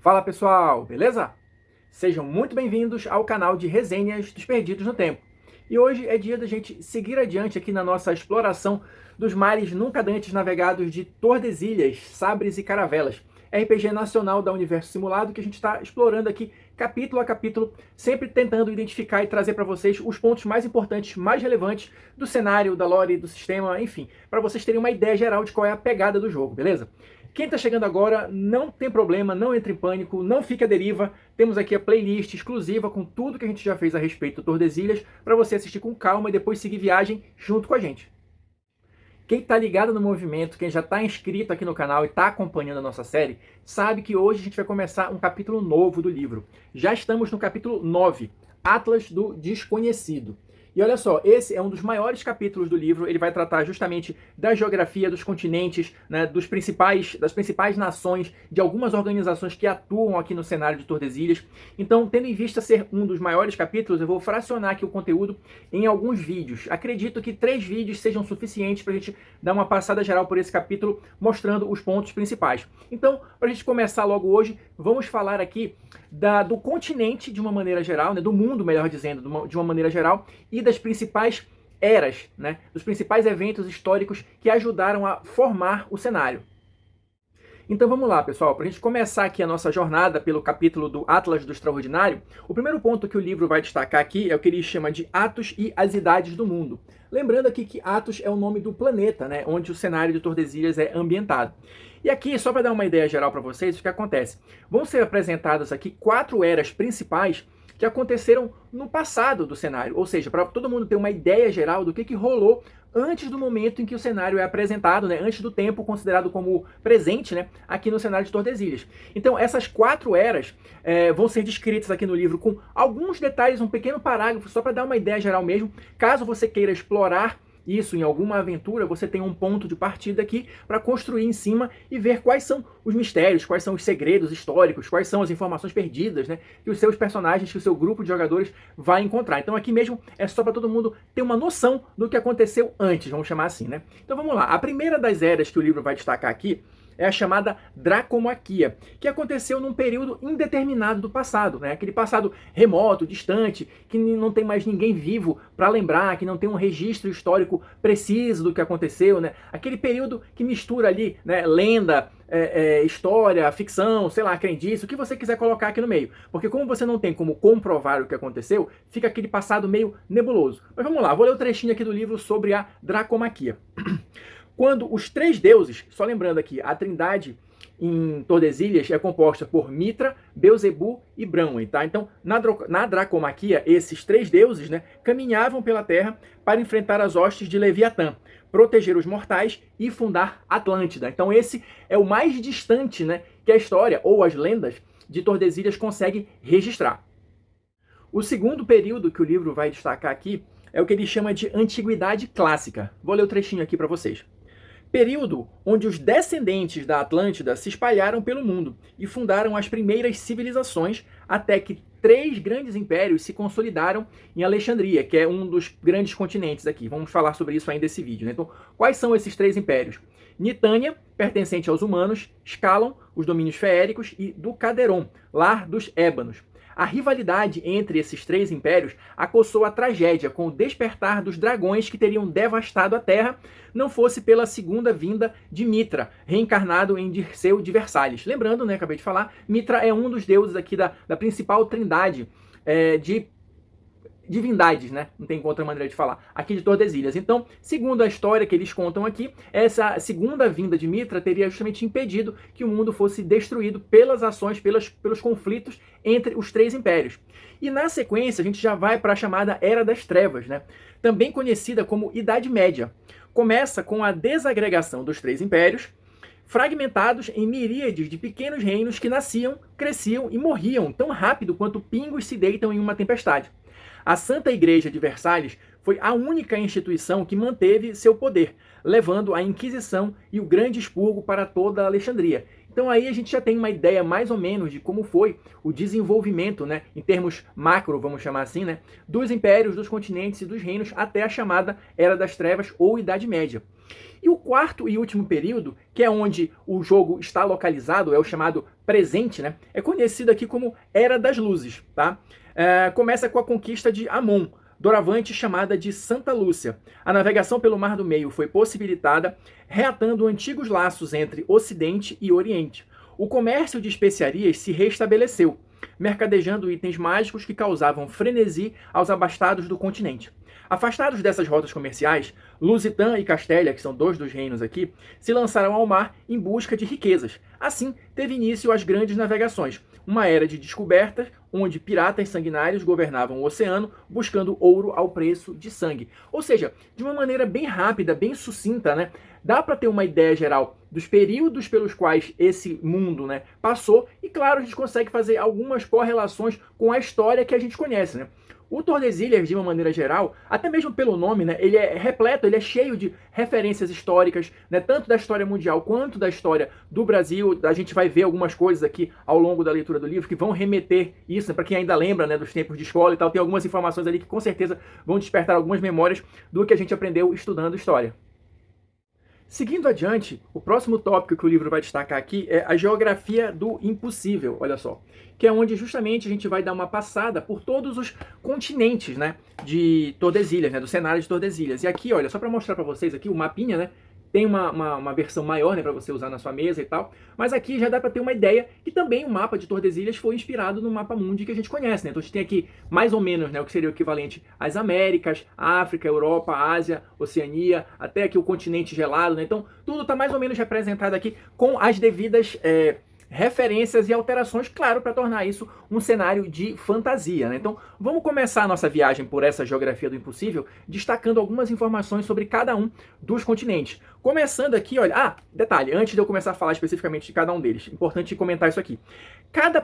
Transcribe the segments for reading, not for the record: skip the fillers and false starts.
Fala pessoal, beleza? Sejam muito bem-vindos ao canal de resenhas dos Perdidos no Tempo. E hoje é dia da gente seguir adiante aqui na nossa exploração dos mares nunca antes navegados de Tordesilhas, Sabres e Caravelas, RPG nacional da Universo Simulado que a gente está explorando aqui capítulo a capítulo, sempre tentando identificar e trazer para vocês os pontos mais importantes, mais relevantes do cenário, da lore, do sistema, enfim, para vocês terem uma ideia geral de qual é a pegada do jogo, beleza? Quem está chegando agora, não tem problema, não entre em pânico, não fique à deriva. Temos aqui a playlist exclusiva com tudo que a gente já fez a respeito do Tordesilhas, para você assistir com calma e depois seguir viagem junto com a gente. Quem está ligado no movimento, quem já está inscrito aqui no canal e está acompanhando a nossa série, sabe que hoje a gente vai começar um capítulo novo do livro. Já estamos no capítulo 9, Atlas do Desconhecido. E olha só, esse é um dos maiores capítulos do livro, ele vai tratar justamente da geografia dos continentes, né, das principais nações, de algumas organizações que atuam aqui no cenário de Tordesilhas. Então, tendo em vista ser um dos maiores capítulos, eu vou fracionar aqui o conteúdo em alguns vídeos. Acredito que 3 vídeos sejam suficientes para a gente dar uma passada geral por esse capítulo, mostrando os pontos principais. Então, para a gente começar logo hoje, vamos falar aqui do continente de uma maneira geral, né, do mundo, melhor dizendo, de uma maneira geral, e das principais eras, né, dos principais eventos históricos que ajudaram a formar o cenário. Então vamos lá, pessoal, para a gente começar aqui a nossa jornada pelo capítulo do Atlas do Extraordinário, o primeiro ponto que o livro vai destacar aqui é o que ele chama de Atos e as Idades do Mundo. Lembrando aqui que Atos é o nome do planeta, né, onde o cenário de Tordesilhas é ambientado. E aqui, só para dar uma ideia geral para vocês, o que acontece? Vão ser apresentadas aqui 4 eras principais que aconteceram no passado do cenário, ou seja, para todo mundo ter uma ideia geral do que rolou antes do momento em que o cenário é apresentado, né, antes do tempo considerado como presente, né, aqui no cenário de Tordesilhas. Então essas 4 eras vão ser descritas aqui no livro com alguns detalhes, um pequeno parágrafo, só para dar uma ideia geral mesmo, caso você queira explorar isso em alguma aventura, você tem um ponto de partida aqui para construir em cima e ver quais são os mistérios, quais são os segredos históricos, quais são as informações perdidas, né, que os seus personagens, que o seu grupo de jogadores vai encontrar. Então aqui mesmo é só para todo mundo ter uma noção do que aconteceu antes, vamos chamar assim, né? Então vamos lá. A primeira das eras que o livro vai destacar aqui é a chamada Dracomaquia, que aconteceu num período indeterminado do passado, né? Aquele passado remoto, distante, que não tem mais ninguém vivo para lembrar, que não tem um registro histórico preciso do que aconteceu, né? Aquele período que mistura ali, né, lenda, história, ficção, sei lá, crendice, o que você quiser colocar aqui no meio. Porque como você não tem como comprovar o que aconteceu, fica aquele passado meio nebuloso. Mas vamos lá, vou ler o trechinho aqui do livro sobre a Dracomaquia. Quando os 3 deuses, só lembrando aqui, a trindade em Tordesilhas é composta por Mitra, Beuzebu e Branwen, tá? Então, na Dracomaquia, esses 3 deuses, né, caminhavam pela Terra para enfrentar as hostes de Leviatã, proteger os mortais e fundar Atlântida. Então, esse é o mais distante, né, que a história ou as lendas de Tordesilhas conseguem registrar. O segundo período que o livro vai destacar aqui é o que ele chama de Antiguidade Clássica. Vou ler o trechinho aqui para vocês. Período onde os descendentes da Atlântida se espalharam pelo mundo e fundaram as primeiras civilizações até que 3 grandes impérios se consolidaram em Alexandria, que é um dos grandes continentes aqui. Vamos falar sobre isso ainda nesse vídeo, né? Então, quais são esses 3 impérios? Nitânia, pertencente aos humanos, Scalon, os domínios feéricos, e Ducaderon, lar dos ébanos. A rivalidade entre esses 3 impérios acossou a tragédia com o despertar dos dragões que teriam devastado a Terra, não fosse pela segunda vinda de Mitra, reencarnado em Dirceu de Versalhes. Lembrando, né, acabei de falar, Mitra é um dos deuses aqui da principal trindade de divindades, né? Não tem outra maneira de falar, aqui de Tordesilhas. Então, segundo a história que eles contam aqui, essa segunda vinda de Mitra teria justamente impedido que o mundo fosse destruído pelas ações, pelos conflitos entre os 3 impérios. E na sequência, a gente já vai para a chamada Era das Trevas, né? Também conhecida como Idade Média. Começa com a desagregação dos 3 impérios, fragmentados em miríades de pequenos reinos que nasciam, cresciam e morriam tão rápido quanto pingos se deitam em uma tempestade. A Santa Igreja de Versalhes foi a única instituição que manteve seu poder, levando a Inquisição e o Grande Expurgo para toda a Alexandria. Então aí a gente já tem uma ideia mais ou menos de como foi o desenvolvimento, né, em termos macro, vamos chamar assim, né, dos impérios, dos continentes e dos reinos até a chamada Era das Trevas ou Idade Média. E o quarto e último período, que é onde o jogo está localizado, é o chamado presente, né? É conhecido aqui como Era das Luzes, tá? Começa com a conquista de Amon, doravante chamada de Santa Lúcia. A navegação pelo Mar do Meio foi possibilitada, reatando antigos laços entre Ocidente e Oriente. O comércio de especiarias se restabeleceu, mercadejando itens mágicos que causavam frenesi aos abastados do continente. Afastados dessas rotas comerciais, Lusitã e Castélia, que são dois dos reinos aqui, se lançaram ao mar em busca de riquezas. Assim, teve início as grandes navegações, uma era de descobertas, onde piratas sanguinários governavam o oceano, buscando ouro ao preço de sangue. Ou seja, de uma maneira bem rápida, bem sucinta, né? Dá para ter uma ideia geral dos períodos pelos quais esse mundo, né, passou, e claro, a gente consegue fazer algumas correlações com a história que a gente conhece, né? O Tordesilhas, de uma maneira geral, até mesmo pelo nome, né, ele é repleto, ele é cheio de referências históricas, né, tanto da história mundial quanto da história do Brasil. A gente vai ver algumas coisas aqui ao longo da leitura do livro que vão remeter isso, né, para quem ainda lembra, né, dos tempos de escola e tal. Tem algumas informações ali que com certeza vão despertar algumas memórias do que a gente aprendeu estudando história. Seguindo adiante, o próximo tópico que o livro vai destacar aqui é a geografia do impossível, olha só, que é onde justamente a gente vai dar uma passada por todos os continentes, né, de Tordesilhas, né, do cenário de Tordesilhas. E aqui, olha, só para mostrar para vocês aqui o mapinha, né, tem uma versão maior, né, para você usar na sua mesa e tal, mas aqui já dá para ter uma ideia que também o mapa de Tordesilhas foi inspirado no mapa mundi que a gente conhece, né? Então a gente tem aqui mais ou menos, né, o que seria o equivalente às Américas, África, Europa, Ásia, Oceania, até aqui o continente gelado, né? Então tudo está mais ou menos representado aqui com as devidas referências e alterações, claro, para tornar isso um cenário de fantasia, né? Então, vamos começar a nossa viagem por essa geografia do impossível, destacando algumas informações sobre cada um dos continentes. Começando aqui, olha, detalhe, antes de eu começar a falar especificamente de cada um deles, importante comentar isso aqui.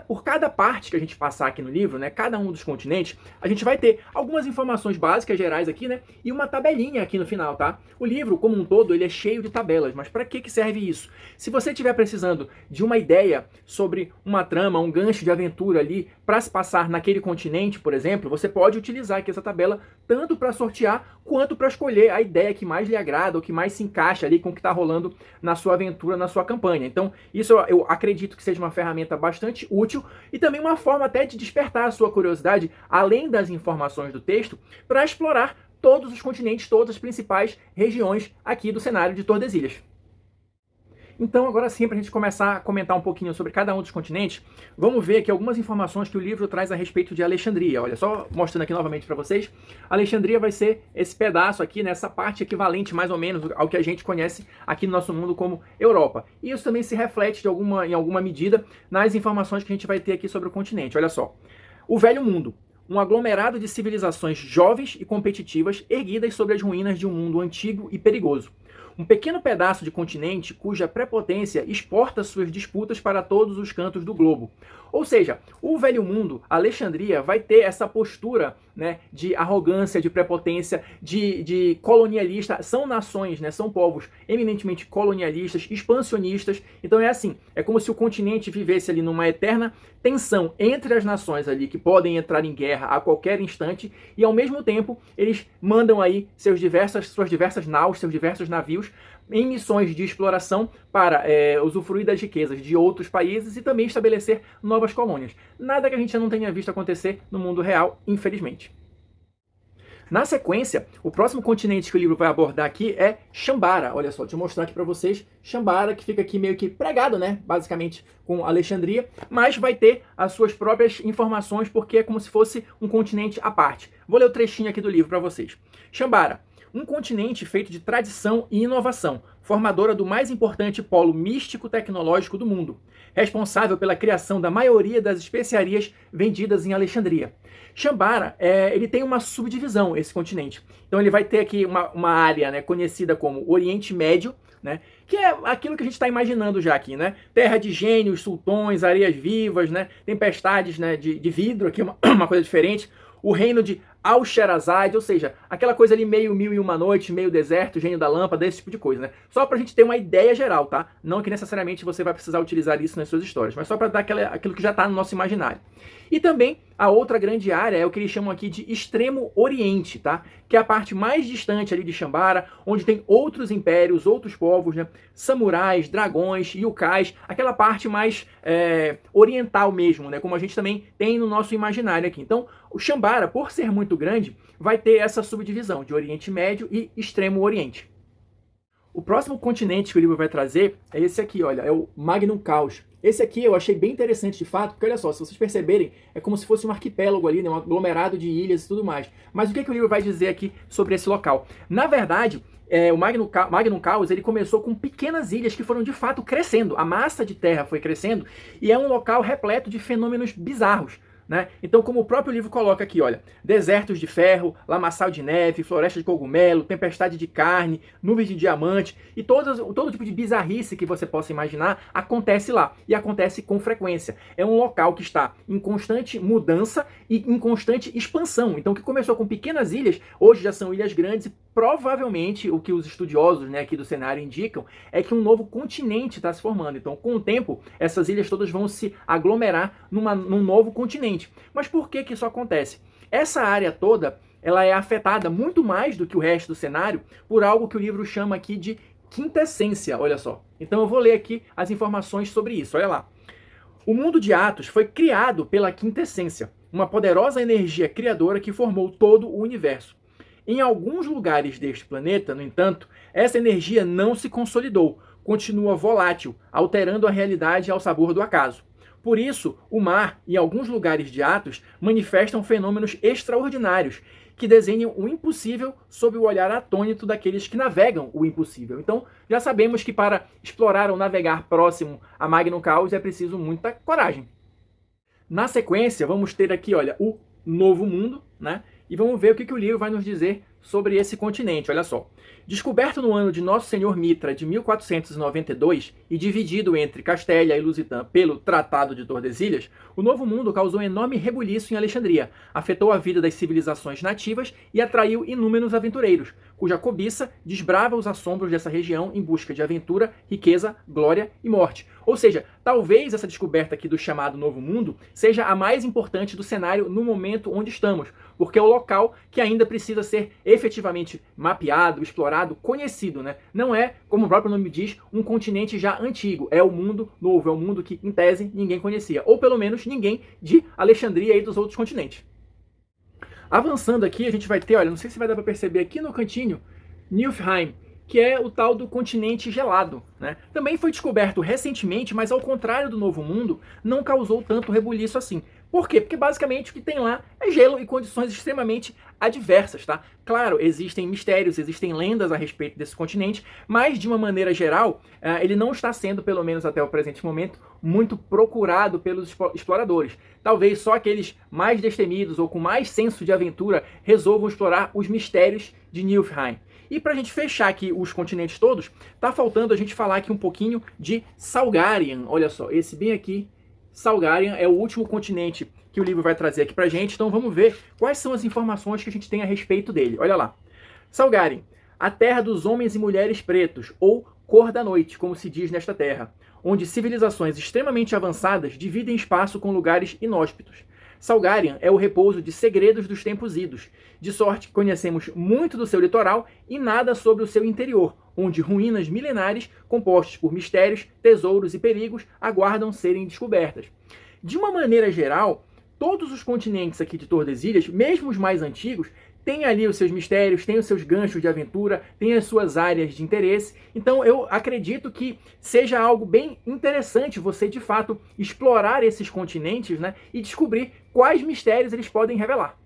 Por cada parte que a gente passar aqui no livro, né, cada um dos continentes, a gente vai ter algumas informações básicas, gerais aqui, né, e uma tabelinha aqui no final, tá? O livro, como um todo, ele é cheio de tabelas, mas para que serve isso? Se você estiver precisando de uma ideia sobre uma trama, um gancho de aventura ali, para se passar naquele continente, por exemplo, você pode utilizar aqui essa tabela tanto para sortear, quanto para escolher a ideia que mais lhe agrada, ou que mais se encaixa ali com o que está rolando na sua aventura, na sua campanha. Então, isso eu acredito que seja uma ferramenta bastante útil e também uma forma até de despertar a sua curiosidade, além das informações do texto, para explorar todos os continentes, todas as principais regiões aqui do cenário de Tordesilhas. Então, agora sim, para a gente começar a comentar um pouquinho sobre cada um dos continentes, vamos ver aqui algumas informações que o livro traz a respeito de Alexandria. Olha, só mostrando aqui novamente para vocês, Alexandria vai ser esse pedaço aqui, nessa parte equivalente mais ou menos ao que a gente conhece aqui no nosso mundo como Europa. E isso também se reflete em alguma medida nas informações que a gente vai ter aqui sobre o continente. Olha só, o Velho Mundo. Um aglomerado de civilizações jovens e competitivas erguidas sobre as ruínas de um mundo antigo e perigoso. Um pequeno pedaço de continente cuja prepotência exporta suas disputas para todos os cantos do globo. Ou seja, o Velho Mundo, Alexandria, vai ter essa postura, né, de arrogância, de prepotência, de colonialista. São nações, né, são povos eminentemente colonialistas, expansionistas. Então é assim, é como se o continente vivesse ali numa eterna tensão entre as nações ali que podem entrar em guerra a qualquer instante e ao mesmo tempo eles mandam aí suas diversas naus, seus diversos navios em missões de exploração para usufruir das riquezas de outros países e também estabelecer novas colônias. Nada que a gente não tenha visto acontecer no mundo real, infelizmente. Na sequência, o próximo continente que o livro vai abordar aqui é Shambara. Olha só, deixa eu mostrar aqui para vocês. Shambara, que fica aqui meio que pregado, né? Basicamente com Alexandria, mas vai ter as suas próprias informações porque é como se fosse um continente à parte. Vou ler o trechinho aqui do livro para vocês. Shambara. Um continente feito de tradição e inovação, formadora do mais importante polo místico-tecnológico do mundo, responsável pela criação da maioria das especiarias vendidas em Alexandria. Shambara, ele tem uma subdivisão, esse continente. Então ele vai ter aqui uma área, né, conhecida como Oriente Médio, né, que é aquilo que a gente está imaginando já aqui, né? Terra de gênios, sultões, areias vivas, né, tempestades, né, de vidro, aqui uma coisa diferente. O reino de Al-Sherazade, ou seja, aquela coisa ali meio Mil e Uma Noites, meio deserto, Gênio da Lâmpada, esse tipo de coisa, né? Só pra gente ter uma ideia geral, tá? Não que necessariamente você vai precisar utilizar isso nas suas histórias, mas só pra dar aquilo que já tá no nosso imaginário. E também a outra grande área é o que eles chamam aqui de Extremo Oriente, tá? Que é a parte mais distante ali de Shambhala, onde tem outros impérios, outros povos, né? Samurais, dragões, yokais, aquela parte mais oriental mesmo, né? Como a gente também tem no nosso imaginário aqui. Então, o Shambhala, por ser muito grande, vai ter essa subdivisão de Oriente Médio e Extremo Oriente. O próximo continente que o livro vai trazer é esse aqui, olha, é o Magnum Caos. Esse aqui eu achei bem interessante de fato, porque olha só, se vocês perceberem, é como se fosse um arquipélago ali, né, um aglomerado de ilhas e tudo mais. Mas o que o livro vai dizer aqui sobre esse local? Na verdade, o Magnum Caos ele começou com pequenas ilhas que foram de fato crescendo. A massa de terra foi crescendo e é um local repleto de fenômenos bizarros. Né? Então, como o próprio livro coloca aqui, olha, desertos de ferro, lamaçal de neve, floresta de cogumelo, tempestade de carne, nuvens de diamante e todo tipo de bizarrice que você possa imaginar acontece lá e acontece com frequência. É um local que está em constante mudança e em constante expansão. Então, o que começou com pequenas ilhas, hoje já são ilhas grandes e provavelmente o que os estudiosos, né, aqui do cenário indicam é que um novo continente está se formando. Então, com o tempo, essas ilhas todas vão se aglomerar num novo continente. Mas por que isso acontece? Essa área toda ela é afetada muito mais do que o resto do cenário por algo que o livro chama aqui de quintessência, olha só. Então eu vou ler aqui as informações sobre isso, olha lá. O mundo de Atos foi criado pela quintessência, uma poderosa energia criadora que formou todo o universo. Em alguns lugares deste planeta, no entanto, essa energia não se consolidou, continua volátil, alterando a realidade ao sabor do acaso. Por isso, o mar e alguns lugares de Atos manifestam fenômenos extraordinários que desenham o impossível sob o olhar atônito daqueles que navegam o impossível. Então, já sabemos que para explorar ou navegar próximo a Magnum Caos é preciso muita coragem. Na sequência, vamos ter aqui, olha, o Novo Mundo, né? E vamos ver o que o livro vai nos dizer sobre esse continente, olha só. Descoberto no ano de Nosso Senhor Mitra de 1492 e dividido entre Castélia e Lusitã pelo Tratado de Tordesilhas, o Novo Mundo causou enorme rebuliço em Alexandria, afetou a vida das civilizações nativas e atraiu inúmeros aventureiros, cuja cobiça desbrava os assombros dessa região em busca de aventura, riqueza, glória e morte. Ou seja, talvez essa descoberta aqui do chamado Novo Mundo seja a mais importante do cenário no momento onde estamos, porque é o local que ainda precisa ser efetivamente mapeado, explorado, conhecido, né? Não é, como o próprio nome diz, um continente já antigo, é o mundo novo, é o mundo que, em tese, ninguém conhecia, ou pelo menos ninguém de Alexandria e dos outros continentes. Avançando aqui, a gente vai ter, olha, não sei se vai dar para perceber aqui no cantinho, Niflheim, que é o tal do continente gelado, né? Também foi descoberto recentemente, mas ao contrário do Novo Mundo, não causou tanto rebuliço assim. Por quê? Porque basicamente o que tem lá é gelo e condições extremamente adversas, tá? Claro, existem mistérios, existem lendas a respeito desse continente, mas de uma maneira geral, ele não está sendo, pelo menos até o presente momento, muito procurado pelos exploradores. Talvez só aqueles mais destemidos ou com mais senso de aventura resolvam explorar os mistérios de Niflheim. E para a gente fechar aqui os continentes todos, tá faltando a gente falar aqui um pouquinho de Salgarian. Olha só, esse bem aqui, Salgarian, é o último continente que o livro vai trazer aqui pra gente. Então vamos ver quais são as informações que a gente tem a respeito dele. Olha lá. Salgarian, a terra dos homens e mulheres pretos, ou cor da noite, como se diz nesta terra, onde civilizações extremamente avançadas dividem espaço com lugares inóspitos. Salgarian é o repouso de segredos dos tempos idos, de sorte que conhecemos muito do seu litoral e nada sobre o seu interior, onde ruínas milenares, compostas por mistérios, tesouros e perigos, aguardam serem descobertas. De uma maneira geral, todos os continentes aqui de Tordesilhas, mesmo os mais antigos, têm ali os seus mistérios, têm os seus ganchos de aventura, têm as suas áreas de interesse. Então eu acredito que seja algo bem interessante você, de fato, explorar esses continentes, né, e descobrir quais mistérios eles podem revelar.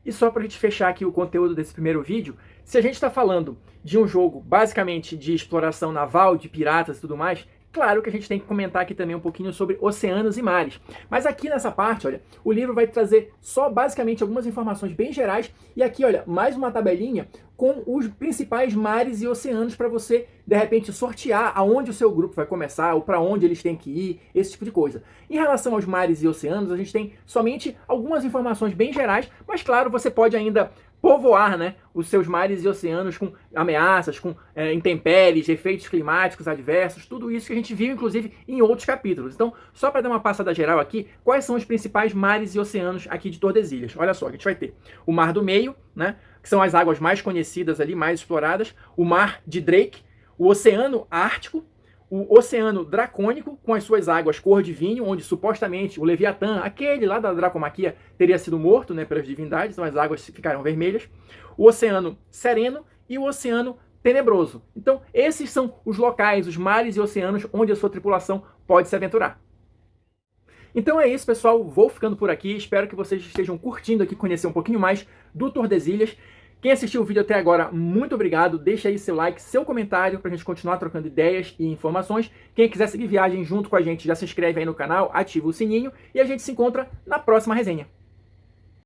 E só para a gente fechar aqui o conteúdo desse primeiro vídeo, se a gente está falando de um jogo basicamente de exploração naval, de piratas e tudo mais, Claro que a gente tem que comentar aqui também um pouquinho sobre oceanos e mares. Mas aqui nessa parte, olha, o livro vai trazer só basicamente algumas informações bem gerais. E aqui, olha, mais uma tabelinha com os principais mares e oceanos para você, de repente, sortear aonde o seu grupo vai começar ou para onde eles têm que ir, esse tipo de coisa. Em relação aos mares e oceanos, a gente tem somente algumas informações bem gerais, mas claro, você pode ainda povoar, né, os seus mares e oceanos com ameaças, com intempéries, efeitos climáticos adversos, tudo isso que a gente viu, inclusive, em outros capítulos. Então, só para dar uma passada geral aqui, quais são os principais mares e oceanos aqui de Tordesilhas? Olha só, a gente vai ter o Mar do Meio, né, que são as águas mais conhecidas ali, mais exploradas, o Mar de Drake, o Oceano Ártico, o Oceano Dracônico, com as suas águas cor de vinho, onde supostamente o Leviatã, aquele lá da Dracomaquia, teria sido morto, né, pelas divindades, então as águas ficaram vermelhas. O Oceano Sereno e o Oceano Tenebroso. Então, esses são os locais, os mares e oceanos onde a sua tripulação pode se aventurar. Então é isso, pessoal. Vou ficando por aqui. Espero que vocês estejam curtindo aqui, conhecer um pouquinho mais do Tordesilhas. Quem assistiu o vídeo até agora, muito obrigado. Deixa aí seu like, seu comentário pra gente continuar trocando ideias e informações. Quem quiser seguir viagem junto com a gente, já se inscreve aí no canal, ativa o sininho e a gente se encontra na próxima resenha.